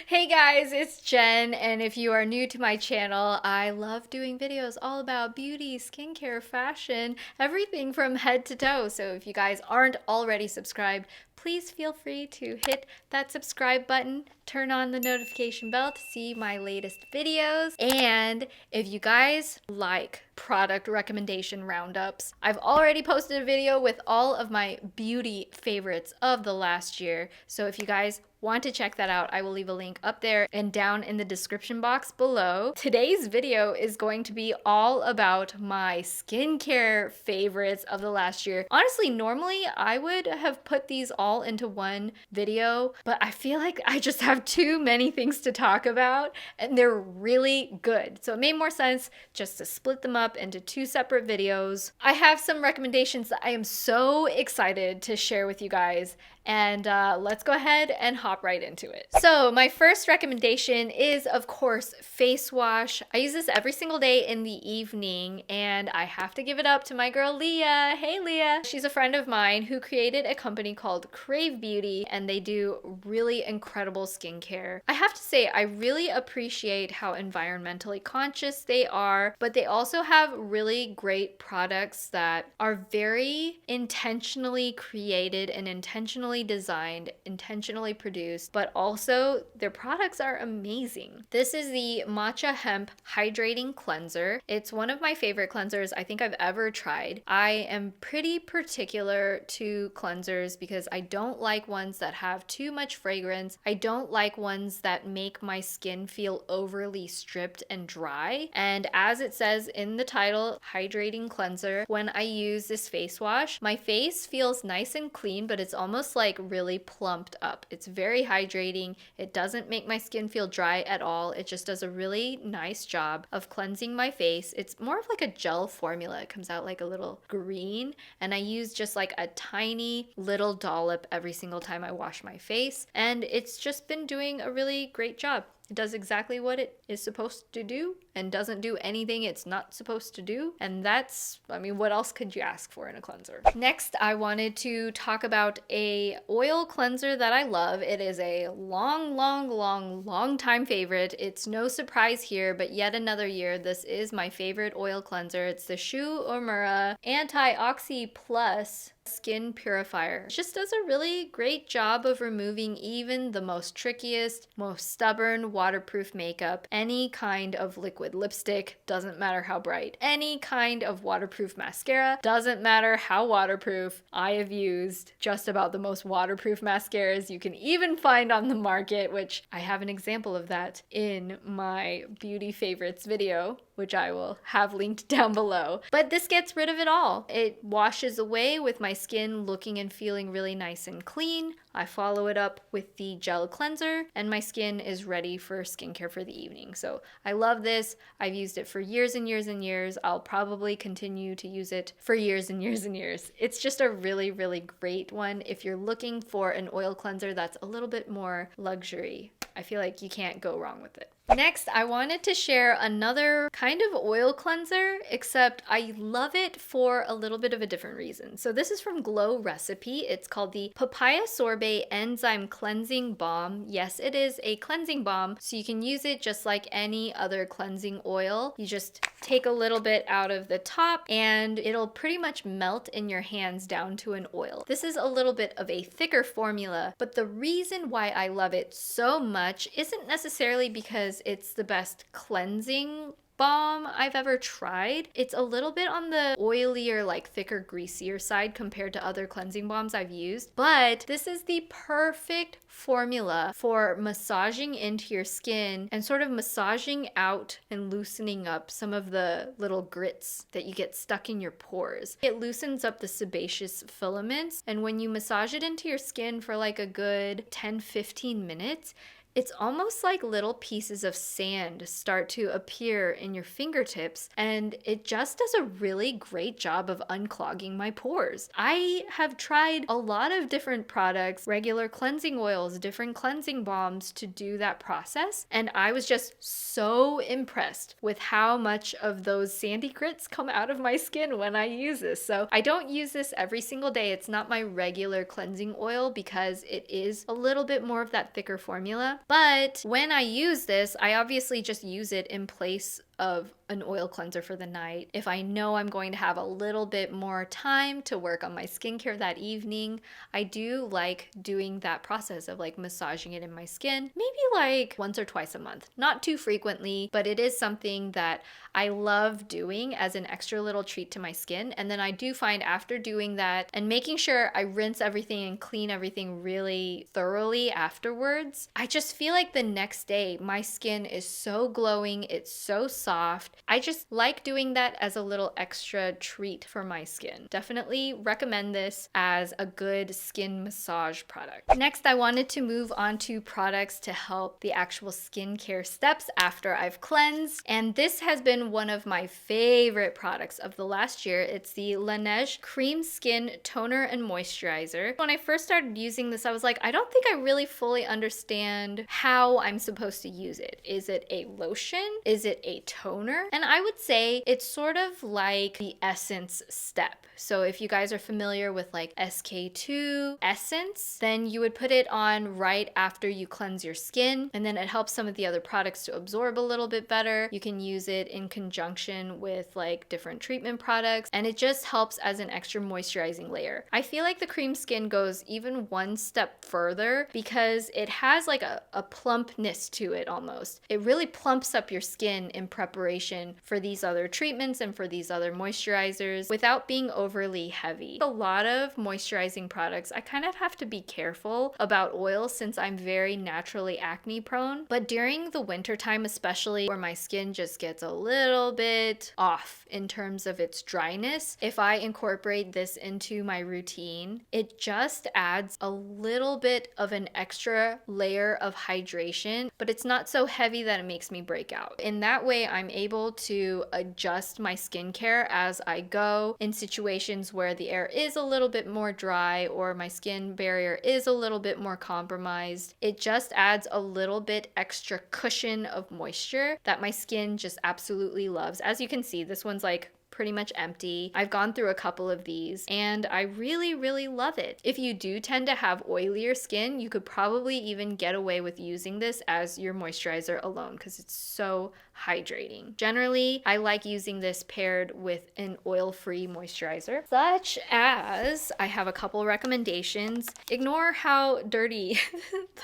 Hey guys, it's Jen, and if you are new to my channel, I love doing videos all about beauty, skincare, fashion, everything from head to toe. So if you guys aren't already subscribed, please feel free to hit that subscribe button, turn on the notification bell to see my latest videos. And if you guys like product recommendation roundups, I've already posted a video with all of my beauty favorites of the last year. So if you guys want to check that out, I will leave a link up there and down in the description box below. Today's video is going to be all about my skincare favorites of the last year. Honestly, normally I would have put these all into one video, but I feel like I just have too many things to talk about and they're really good. So it made more sense just to split them up into two separate videos. I have some recommendations that I am so excited to share with you guys, and let's go ahead and hop right into it. So my first recommendation is, of course, face wash. I use this every single day in the evening, and I have to give it up to my girl Leah. Hey Leah! She's a friend of mine who created a company called Crave Beauty, and they do really incredible skincare. I have to say, I really appreciate how environmentally conscious they are, but they also have really great products that are very intentionally created and intentionally designed, intentionally produced, but also their products are amazing. This is the Matche Hemp Hydrating Cleanser. It's one of my favorite cleansers I think I've ever tried. I am pretty particular to cleansers because I don't like ones that have too much fragrance. I don't like ones that make my skin feel overly stripped and dry. And as it says in the title, Hydrating Cleanser, when I use this face wash, my face feels nice and clean, but it's almost like really plumped up. It's very hydrating. It doesn't make my skin feel dry at all. It just does a really nice job of cleansing my face. It's more of like a gel formula. It comes out like a little green, and I use just like a tiny little dollop every single time I wash my face, and it's just been doing a really great job. It does exactly what it is supposed to do and doesn't do anything it's not supposed to do. And that's, I mean, what else could you ask for in a cleanser? Next, I wanted to talk about a oil cleanser that I love. It is a long time favorite. It's no surprise here, but yet another year, this is my favorite oil cleanser. It's the Uemure Anti-Oxy Plus Skin Purifier. It just does a really great job of removing even the most trickiest, most stubborn waterproof makeup. Any kind of liquid lipstick, doesn't matter how bright. Any kind of waterproof mascara, doesn't matter how waterproof. I have used just about the most waterproof mascaras you can even find on the market, which I have an example of that in my beauty favorites video, which I will have linked down below. But this gets rid of it all. It washes away with my skin looking and feeling really nice and clean. I follow it up with the gel cleanser, and my skin is ready for skincare for the evening. So I love this. I've used it for years and years and years. I'll probably continue to use it for years and years and years. It's just a really great one if you're looking for an oil cleanser that's a little bit more luxury. I feel like you can't go wrong with it. Next, I wanted to share another kind of oil cleanser, except I love it for a little bit of a different reason. So this is from Glow Recipe. It's called the Papaya Sorbet Enzyme Cleansing Balm. Yes, it is a cleansing balm, so you can use it just like any other cleansing oil. You just take a little bit out of the top and it'll pretty much melt in your hands down to an oil. This is a little bit of a thicker formula, but the reason why I love it so much isn't necessarily because it's the best cleansing balm I've ever tried. It's a little bit on the oilier, like thicker, greasier side compared to other cleansing balms I've used, but this is the perfect formula for massaging into your skin and sort of massaging out and loosening up some of the little grits that you get stuck in your pores. It loosens up the sebaceous filaments, and when you massage it into your skin for like a good 10-15 minutes, it's almost like little pieces of sand start to appear in your fingertips, and it just does a really great job of unclogging my pores. I have tried a lot of different products, regular cleansing oils, different cleansing balms to do that process, and I was just so impressed with how much of those sandy grits come out of my skin when I use this. So I don't use this every single day. It's not my regular cleansing oil because it is a little bit more of that thicker formula. Olga. But when I use this, I obviously just use it in place of an oil cleanser for the night. If I know I'm going to have a little bit more time to work on my skincare that evening, I do like doing that process of like massaging it in my skin, maybe like once or twice a month. Not too frequently, but it is something that I love doing as an extra little treat to my skin. And then I do find after doing that and making sure I rinse everything and clean everything really thoroughly afterwards, I just feel like the next day my skin is so glowing, it's so soft. I just like doing that as a little extra treat for my skin. Definitely recommend this as a good skin massage product. Next, I wanted to move on to products to help the actual skincare steps after I've cleansed. And this has been one of my favorite products of the last year. It's the Laneige Cream Skin Toner and Moisturizer. When I first started using this, I was like, I don't think I really fully understand how I'm supposed to use it. Is it a lotion? Is it a toner? And I would say it's sort of like the essence step. So if you guys are familiar with like SK2 essence, then you would put it on right after you cleanse your skin, and then it helps some of the other products to absorb a little bit better. You can use it in conjunction with like different treatment products, and it just helps as an extra moisturizing layer. I feel like the cream skin goes even one step further because it has like a plumpness to it almost. It really plumps up your skin in preparation for these other treatments and for these other moisturizers without being overly heavy. A lot of moisturizing products, I kind of have to be careful about oil since I'm very naturally acne prone. But during the winter time, especially where my skin just gets a little bit off in terms of its dryness, if I incorporate this into my routine, it just adds a little bit of an extra layer of hydration, but it's not so heavy that it makes me break out. In that way, I'm able to adjust my skincare as I go in situations where the air is a little bit more dry or my skin barrier is a little bit more compromised. It just adds a little bit extra cushion of moisture that my skin just absolutely loves. As you can see, this one's like pretty much empty. I've gone through a couple of these and I really, really love it. If you do tend to have oilier skin, you could probably even get away with using this as your moisturizer alone because it's so hydrating. Generally, I like using this paired with an oil-free moisturizer, such as I have a couple recommendations. Ignore how dirty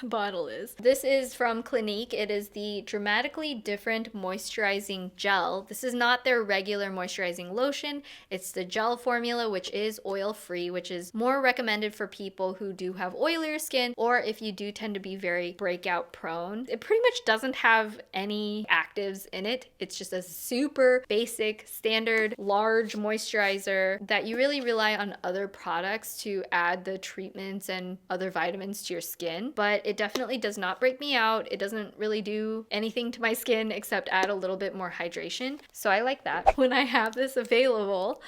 the bottle is. This is from Clinique. It is the Dramatically Different Moisturizing Gel. This is not their regular moisturizing lotion. It's the gel formula, which is oil-free, which is more recommended for people who do have oilier skin or if you do tend to be very breakout prone. It pretty much doesn't have any actives in it. It's just a super basic, standard, large moisturizer that you really rely on other products to add the treatments and other vitamins to your skin. But it definitely does not break me out. It doesn't really do anything to my skin except add a little bit more hydration. So I like that. When I have this available,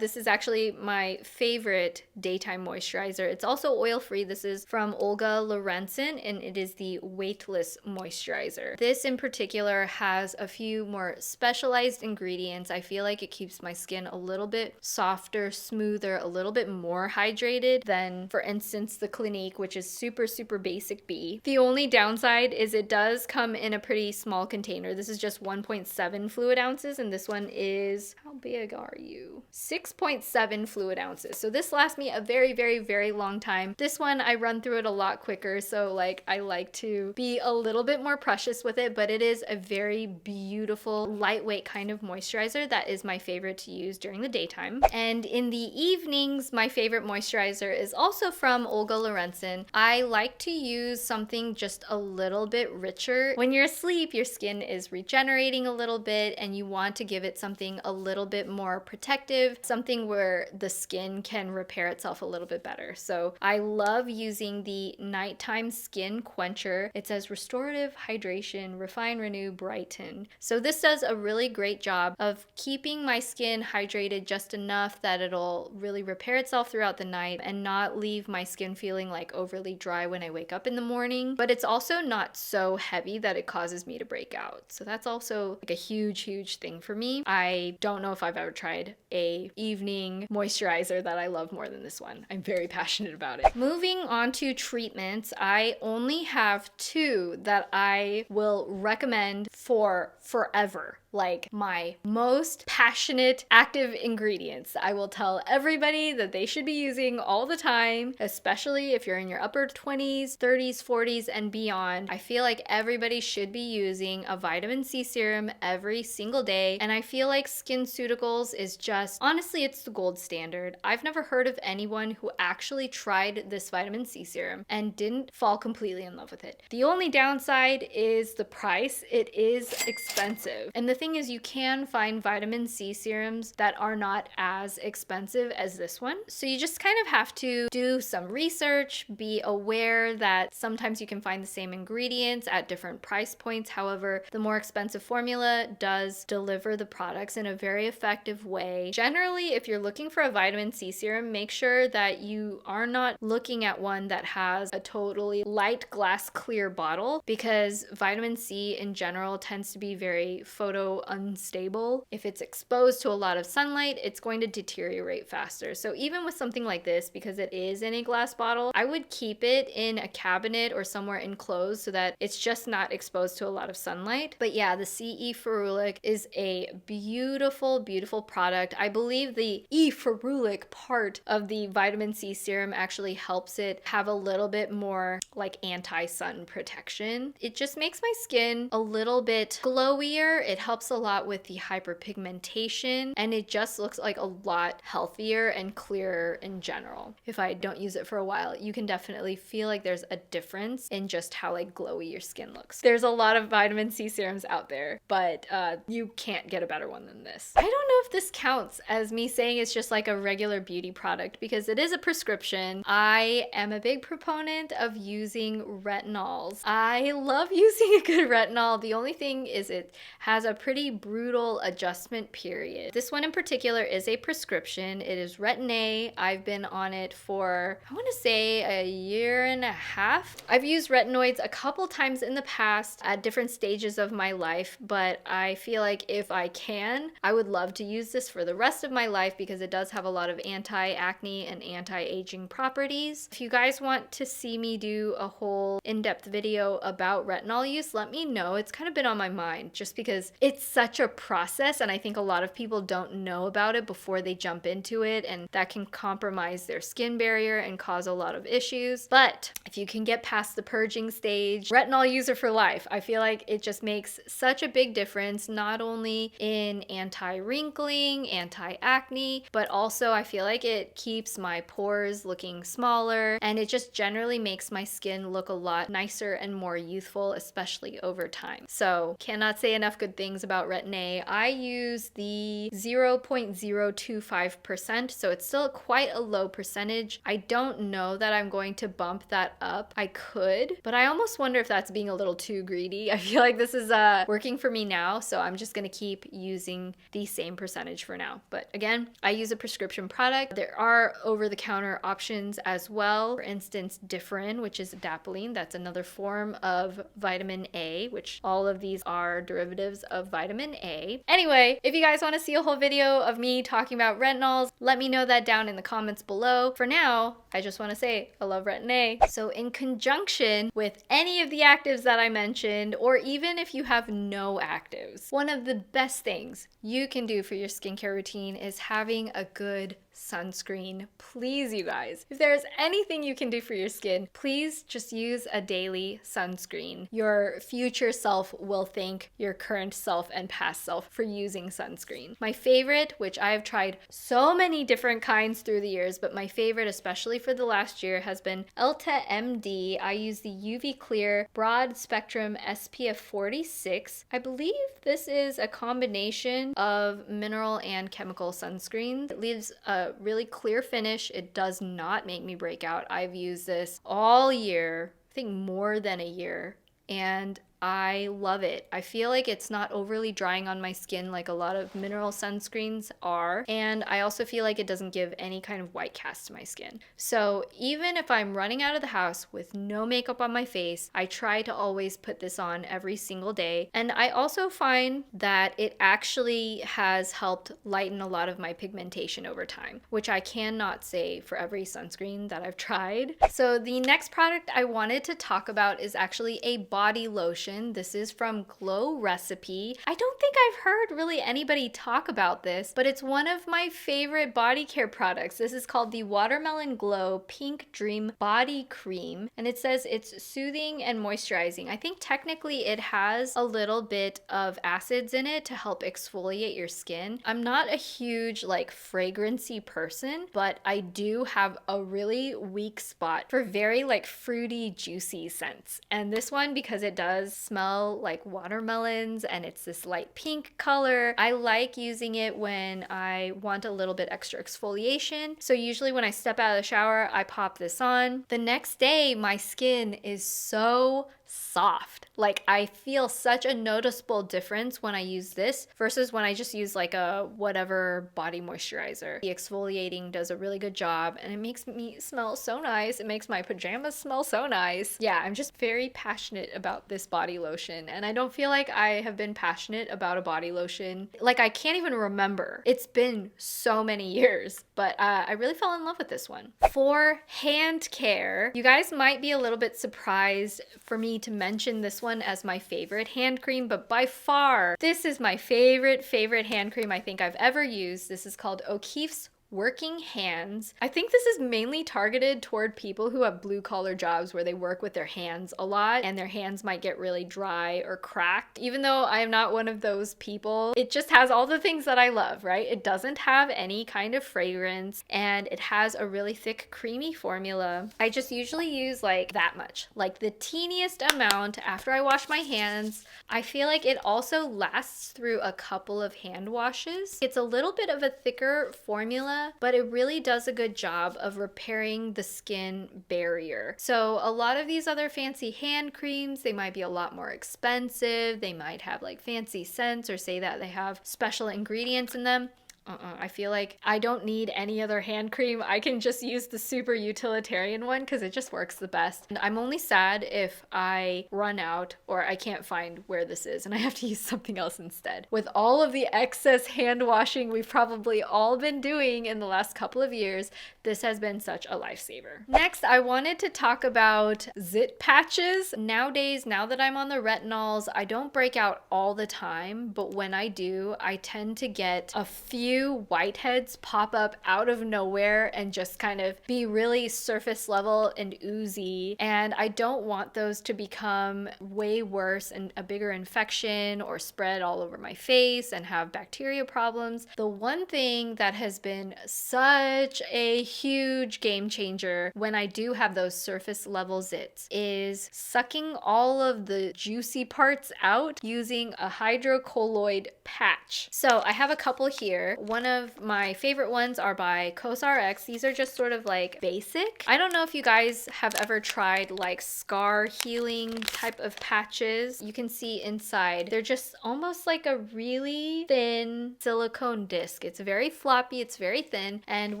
this is actually my favorite daytime moisturizer. It's also oil-free. This is from Olga Lorencin and it is the Weightless moisturizer. This in particular has a few more specialized ingredients. I feel like it keeps my skin a little bit softer, smoother, a little bit more hydrated than, for instance, the Clinique, which is super, super basic B. The only downside is it does come in a pretty small container. This is just 1.7 fluid ounces, and this one is, how big are you? 6.7 fluid ounces. So this lasts me a very, very, very long time. This one, I run through it a lot quicker, so like I like to be a little bit more precious with it, but it is a very beautiful, lightweight kind of moisturizer that is my favorite to use during the daytime. And in the evenings, my favorite moisturizer is also from Olga Lorencin. I like to use something just a little bit richer. When you're asleep, your skin is regenerating a little bit and you want to give it something a little bit more protective, something where the skin can repair itself a little bit better. So I love using the Nighttime Skin Quencher. It says restorative hydration, refine, renew, brighten. So this does a really great job of keeping my skin hydrated just enough that it'll really repair itself throughout the night and not leave my skin feeling like overly dry when I wake up in the morning. But it's also not so heavy that it causes me to break out. So that's also like a huge, huge thing for me. I don't know know if I've ever tried a evening moisturizer that I love more than this one. I'm very passionate about it. Moving on to treatments, I only have two that I will recommend for forever. Like my most passionate active ingredients. I will tell everybody that they should be using all the time, especially if you're in your upper 20s, 30s, 40s, and beyond. I feel like everybody should be using a vitamin C serum every single day. And I feel like SkinCeuticals is just, honestly, it's the gold standard. I've never heard of anyone who actually tried this vitamin C serum and didn't fall completely in love with it. The only downside is the price. It is expensive. And the thing is, you can find vitamin C serums that are not as expensive as this one. So you just kind of have to do some research, be aware that sometimes you can find the same ingredients at different price points. However, the more expensive formula does deliver the products in a very effective way. Generally, if you're looking for a vitamin C serum, make sure that you are not looking at one that has a totally light glass clear bottle, because vitamin C in general tends to be very photo unstable. If it's exposed to a lot of sunlight, it's going to deteriorate faster. So even with something like this, because it is in a glass bottle, I would keep it in a cabinet or somewhere enclosed so that it's just not exposed to a lot of sunlight. But yeah, the CE ferulic is a beautiful, beautiful product. I believe the E ferulic part of the vitamin C serum actually helps it have a little bit more like anti-sun protection. It just makes my skin a little bit glowier. It helps a lot with the hyperpigmentation, and it just looks like a lot healthier and clearer in general. If I don't use it for a while, you can definitely feel like there's a difference in just how like glowy your skin looks. There's a lot of vitamin C serums out there, but you can't get a better one than this. I don't know if this counts as me saying it's just like a regular beauty product, because it is a prescription. I am a big proponent of using retinols. I love using a good retinol. The only thing is it has a pretty brutal adjustment period. This one in particular is a prescription. It is Retin-A. I've been on it for, I want to say, a year and a half. I've used retinoids a couple times in the past at different stages of my life, but I feel like if I can, I would love to use this for the rest of my life, because it does have a lot of anti-acne and anti-aging properties. If you guys want to see me do a whole in-depth video about retinol use, let me know. It's kind of been on my mind just because it's such a process, and I think a lot of people don't know about it before they jump into it, and that can compromise their skin barrier and cause a lot of issues. But if you can get past the purging stage, retinol user for life. I feel like it just makes such a big difference, not only in anti-wrinkling, anti-acne, but also I feel like it keeps my pores looking smaller, and it just generally makes my skin look a lot nicer and more youthful, especially over time. So cannot say enough good things about Retin-A. I use the 0.025%, so it's still quite a low percentage. I don't know that I'm going to bump that up. I could, but I almost wonder if that's being a little too greedy. I feel like this is working for me now, so I'm just gonna keep using the same percentage for now. But again, I use a prescription product. There are over-the-counter options as well. For instance, Differin, which is adapalene. That's another form of vitamin A, which all of these are derivatives of vitamin A. Anyway, if you guys want to see a whole video of me talking about retinols, let me know that down in the comments below. For now, I just want to say I love Retin-A. So in conjunction with any of the actives that I mentioned, or even if you have no actives, one of the best things you can do for your skincare routine is having a good sunscreen. Please, you guys, if there's anything you can do for your skin, please just use a daily sunscreen. Your future self will thank your current self and past self for using sunscreen. My favorite, which I have tried so many different kinds through the years, but my favorite, especially for the last year, has been Elta MD. I use the UV Clear Broad Spectrum SPF 46. I believe this is a combination of mineral and chemical sunscreen. It leaves a really clear finish. It does not make me break out. I've used this all year, I think more than a year, and I love it. I feel like it's not overly drying on my skin like a lot of mineral sunscreens are, and I also feel like it doesn't give any kind of white cast to my skin. So even if I'm running out of the house with no makeup on my face, I try to always put this on every single day. And I also find that it actually has helped lighten a lot of my pigmentation over time, which I cannot say for every sunscreen that I've tried. So the next product I wanted to talk about is actually a body lotion. This is from Glow Recipe. I don't think I've heard really anybody talk about this, but it's one of my favorite body care products. This is called the Watermelon Glow Pink Dream Body Cream, and it says it's soothing and moisturizing. I think technically it has a little bit of acids in it to help exfoliate your skin. I'm not a huge like fragrancy person, but I do have a really weak spot for very like fruity, juicy scents. And this one, because it does smell like watermelons and it's this light pink color, I like using it when I want a little bit extra exfoliation. So usually when I step out of the shower, I pop this on. The next day, my skin is so soft. Like I feel such a noticeable difference when I use this versus when I just use like a whatever body moisturizer. The exfoliating does a really good job and it makes me smell so nice. It makes my pajamas smell so nice. Yeah, I'm just very passionate about this body lotion, and I don't feel like I have been passionate about a body lotion. Like I can't even remember. It's been so many years, but I really fell in love with this one. For hand care, you guys might be a little bit surprised for me to mention this one as my favorite hand cream, but by far, this is my favorite hand cream I think I've ever used. This is called O'Keeffe's Working Hands. I think this is mainly targeted toward people who have blue collar jobs where they work with their hands a lot and their hands might get really dry or cracked. Even though I am not one of those people, it just has all the things that I love, right? It doesn't have any kind of fragrance and it has a really thick, creamy formula. I just usually use like that much, like the teeniest amount after I wash my hands. I feel like it also lasts through a couple of hand washes. It's a little bit of a thicker formula, but it really does a good job of repairing the skin barrier. So a lot of these other fancy hand creams, they might be a lot more expensive. They might have like fancy scents or say that they have special ingredients in them. I feel like I don't need any other hand cream. I can just use the super utilitarian one because it just works the best. And I'm only sad if I run out or I can't find where this is and I have to use something else instead. With all of the excess hand washing we've probably all been doing in the last couple of years, this has been such a lifesaver. Next, I wanted to talk about zit patches. Nowadays, now that I'm on the retinols, I don't break out all the time, but when I do, I tend to get a few whiteheads pop up out of nowhere and just kind of be really surface level and oozy. And I don't want those to become way worse and a bigger infection or spread all over my face and have bacteria problems. The one thing that has been such a huge game changer when I do have those surface level zits is sucking all of the juicy parts out using a hydrocolloid patch. So I have a couple here. One of my favorite ones are by COSRX. These are just sort of like basic. I don't know if you guys have ever tried like scar healing type of patches. You can see inside, they're just almost like a really thin silicone disc. It's very floppy, it's very thin. And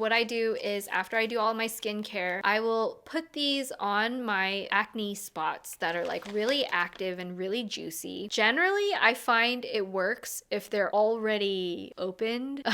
what I do is after I do all my skincare, I will put these on my acne spots that are like really active and really juicy. Generally, I find it works if they're already opened.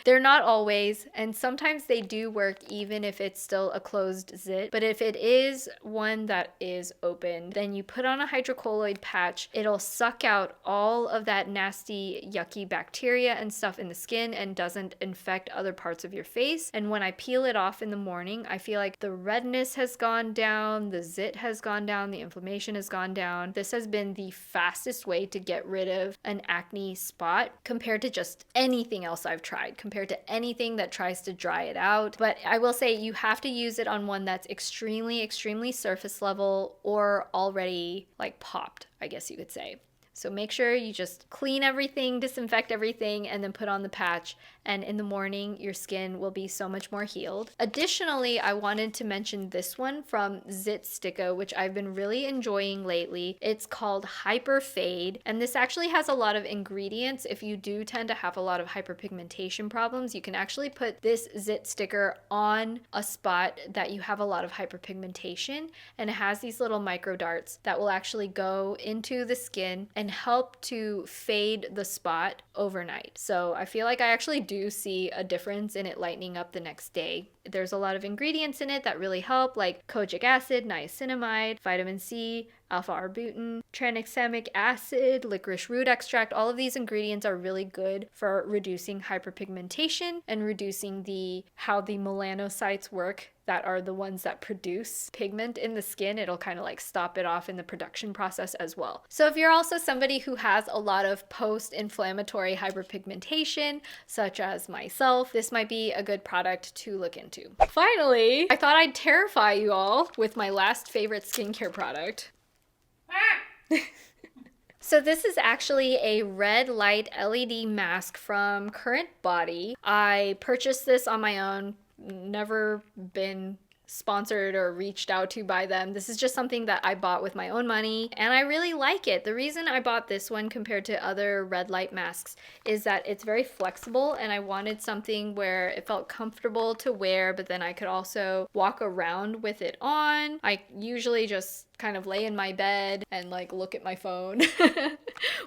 They're not always, and sometimes they do work even if it's still a closed zit. But if it is one that is open, then you put on a hydrocolloid patch. It'll suck out all of that nasty, yucky bacteria and stuff in the skin and doesn't infect other parts of your face. And when I peel it off in the morning, I feel like the redness has gone down, the zit has gone down, the inflammation has gone down. This has been the fastest way to get rid of an acne spot compared to just anything else I've tried, compared to anything that tries to dry it out. But I will say you have to use it on one that's extremely, extremely surface level or already like popped, I guess you could say. So make sure you just clean everything, disinfect everything, and then put on the patch and in the morning your skin will be so much more healed. Additionally, I wanted to mention this one from Zitsticka, which I've been really enjoying lately. It's called Hyper Fade, and this actually has a lot of ingredients. If you do tend to have a lot of hyperpigmentation problems, you can actually put this zit sticker on a spot that you have a lot of hyperpigmentation, and it has these little micro darts that will actually go into the skin and help to fade the spot overnight. So I feel like I actually do see a difference in it lightening up the next day. There's a lot of ingredients in it that really help, like kojic acid, niacinamide, vitamin C, alpha-arbutin, tranexamic acid, licorice root extract. All of these ingredients are really good for reducing hyperpigmentation and reducing how the melanocytes work, that are the ones that produce pigment in the skin. It'll kind of like stop it off in the production process as well. So if you're also somebody who has a lot of post-inflammatory hyperpigmentation, such as myself, this might be a good product to look into. Finally, I thought I'd terrify you all with my last favorite skincare product. So this is actually a red light LED mask from CurrentBody. I purchased this on my own, never been sponsored or reached out to by them. This is just something that I bought with my own money, and I really like it. The reason I bought this one compared to other red light masks is that it's very flexible, and I wanted something where it felt comfortable to wear, but then I could also walk around with it on. I usually just kind of lay in my bed and like look at my phone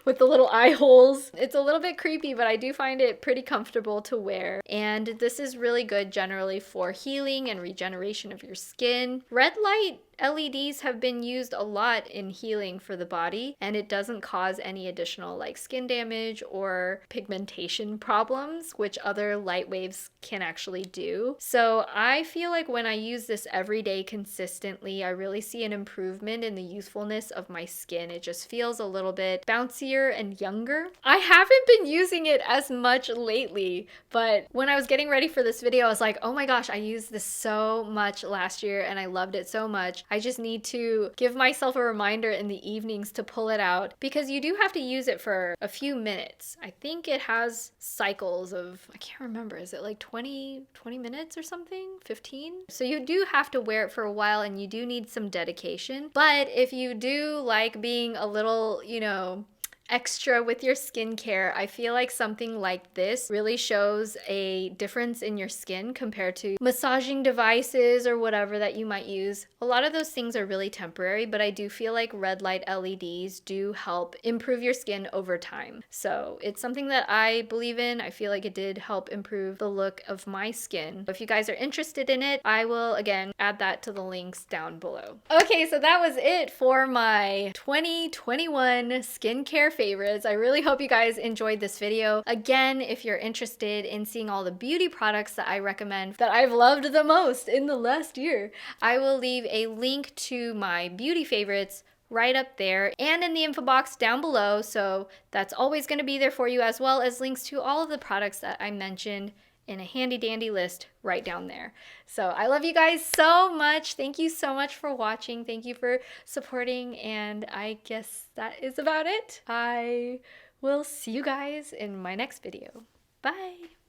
with the little eye holes. It's a little bit creepy, but I do find it pretty comfortable to wear. And this is really good generally for healing and regeneration of your skin. Red light LEDs have been used a lot in healing for the body, and it doesn't cause any additional like skin damage or pigmentation problems, which other light waves can actually do. So I feel like when I use this every day consistently, I really see an improvement in the youthfulness of my skin. It just feels a little bit bouncier and younger. I haven't been using it as much lately, but when I was getting ready for this video, I was like, oh my gosh, I used this so much last year and I loved it so much. I just need to give myself a reminder in the evenings to pull it out, because you do have to use it for a few minutes. I think it has cycles of, I can't remember, is it like 20 minutes or something? 15? So you do have to wear it for a while, and you do need some dedication. But if you do like being a little, extra with your skincare, I feel like something like this really shows a difference in your skin compared to massaging devices or whatever that you might use. A lot of those things are really temporary, but I do feel like red light LEDs do help improve your skin over time. So it's something that I believe in. I feel like it did help improve the look of my skin. If you guys are interested in it, I will again add that to the links down below. Okay, so that was it for my 2021 skincare favorites. I really hope you guys enjoyed this video. Again, if you're interested in seeing all the beauty products that I recommend that I've loved the most in the last year, I will leave a link to my beauty favorites right up there and in the info box down below. So that's always going to be there for you, as well as links to all of the products that I mentioned in a handy dandy list right down there. So I love you guys so much. Thank you so much for watching. Thank you for supporting, and I guess that is about it. I will see you guys in my next video. Bye.